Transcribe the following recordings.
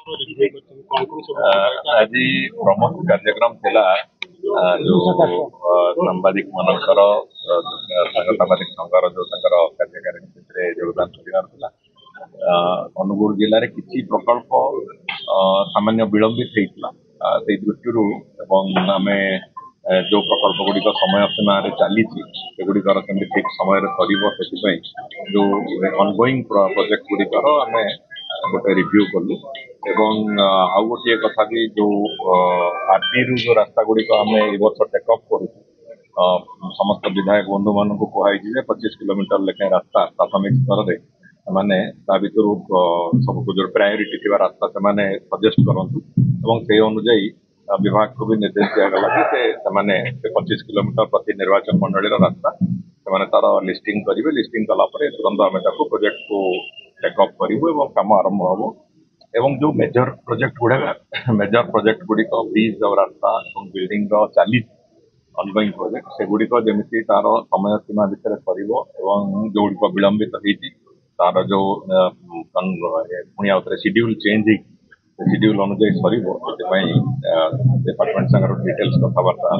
आज प्रमुख कार्यक्रम थिला जो सांबादिक मानकर सांबादिक संघर जो कार्यकारिणी योगदान कर अनुगुल जिले में किसी प्रकल्प सामान्य विलंबित होता से दृष्टि आम जो प्रकल्प गुड़िक समय सीमा चली सेगुड़िकर ठीक समय सर जो ऑनगोइंग प्रोजेक्ट गुड़िकर आम गोटे रिव्यू कलु एवं आउ गोटे कथा भी जो आरटी रु जो रास्ता गुड़िक आम वर्ष टेकअप करूँ समस्त विधायक बंधु मान कहुई 25 किलोमीटर लेखाएं रास्ता प्राथमिक स्तर में मैंने भर सब जो प्रायोरीटी थी रास्ता से सजेस्ट करूँ से अनुजाई विभाग को भी निर्देश दिगला कि 25 किलोमीटर प्रति निर्वाचन मंडल रास्ता से तार लिस्टिंग करेंगे लिस्टिंग कलापर तुरंत आम प्रोजेक्ट को टेकअप करूँ कम आरंभ हम एवं जो मेजर प्रोजेक्ट गुड़िक ब्रिज और रास्ता और बिल्डिंग चली ऑनगोइंग प्रोजेक्ट से गुड़िक जमी तार समय सीमा भितर सर जो गुड़िक विलंबित होती तार जो पुणी आउ थे शेड्यूल चेंज शेड्यूल अनुजाई सर डिपार्टमेंट संग डिटेल्स कथबार्ता है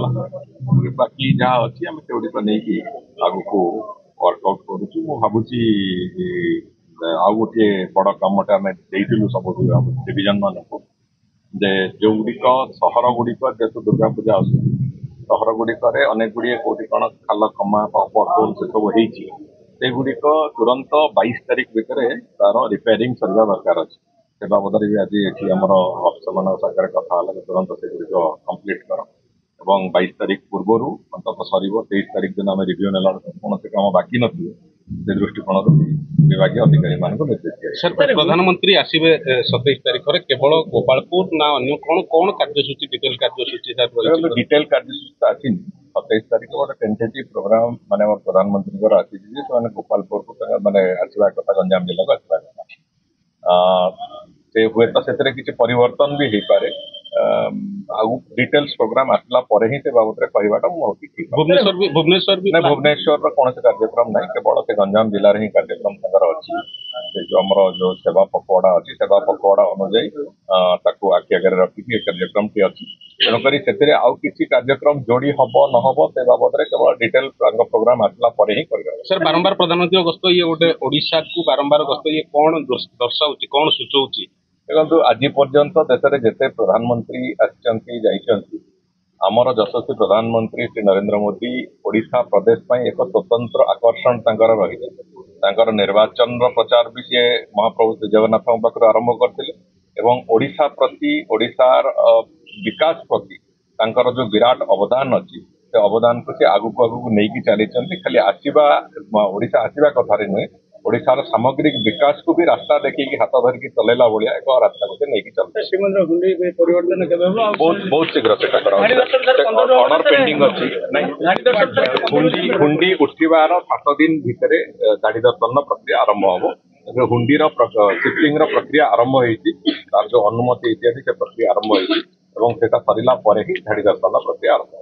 बाकी जहाँ अच्छी आम से गुड़िक नहीं आग को वर्कआउट करुँ भावुची आउ गोटे बड़ कमटे आम देलु सब डिविजन मान जे जो गुड़िक सहर गुड़िक जेहतु दुर्गा पूजा आस सहर गुड़िक अनेक गुड़िए कौटी कौन खाल कमा पटोल से सब होगुड़िक तुरंत 22 तारीख भितर तार रिपेयरिंग सरवा दरकार अच्छे से बाबद भी आज ये आम अफसर मान सागर कथा तुरंत से गुड़िक कम्प्लीट कर 22 तारीख पूर्व अंत सर 23 तारीख दिन आम रिव्यू नेला कौन से कम बाकी नथिबे से दृष्टिकोण विभाग अधिकारी मान निर्देश दिया। प्रधानमंत्री आसवे 27 तारीख में केवल गोपालपुर ना अन्य कौन कौन कार्यसूची डिटेल कार्यसूची डिटेल कार्यसूची आसी 27 तारीख गोटे टेंटेटिव प्रोग्राम माने प्रधानमंत्री आसी गोपालपुर को माने आसवा कथा गंजाम जिला को आसवा कथा से हुए तो से किसी परिवर्तन भी हो पारे डिटेल्स प्रोग्राम आसला ही से बाबद कहवाटा ठीक भुवनेश्वर कौन से कार्यक्रम ना केवल से गंजाम जिले में ही कार्यक्रम अच्छी जो आम जो सेवा पखवाड़ा अच्छी सेवा पखवाड़ा अनुजाई आखि आगे रखिकी कार्यक्रम टी अच्छी तेणुक से आउ किसी कार्यक्रम जोड़ी हम न हम से बाबद केवल डिटेल प्रोग्राम आसला ही कर सर बारंबार प्रधानमंत्री गस्त ये गोटे ओडिशा को बारंबार गस्त ये कौन दर्शाऊँ कौन सूचौची देखो आज पर्यंत देश में जिते प्रधानमंत्री आसमर यशस्वी प्रधानमंत्री श्री नरेंद्र मोदी ओडिशा प्रदेश में एक स्वतंत्र आकर्षण रही निर्वाचन प्रचार भी सी महाप्रभु श्री जगन्नाथ पाखु आरंभ करते ओडिशा प्रति ओडिशार विकास प्रति जो विराट अवदान अच्छी से अवदान को सी आगु नहीं चली खाली आसवा ओडिशा आसवा कथार नुहे ओडिशार सामग्रिक विकास को भी रास्ता देखिए हाथ धरिकी चलैला भाया एक रास्ता को नहीं चलते बहुत शीघ्र से ऑर्डर पेंडिंग अच्छी हुंडी उठार 7 दिन भितर गाड़ी दर्शन प्रक्रिया आरंभ हम हुंडीर शिफ्टिंग प्रक्रिया आरंभ होती जो अनुमति इत्यादि से प्रक्रिया आरंभ होती सरला ही गाड़ी दर्शन प्रक्रिया आरंभ।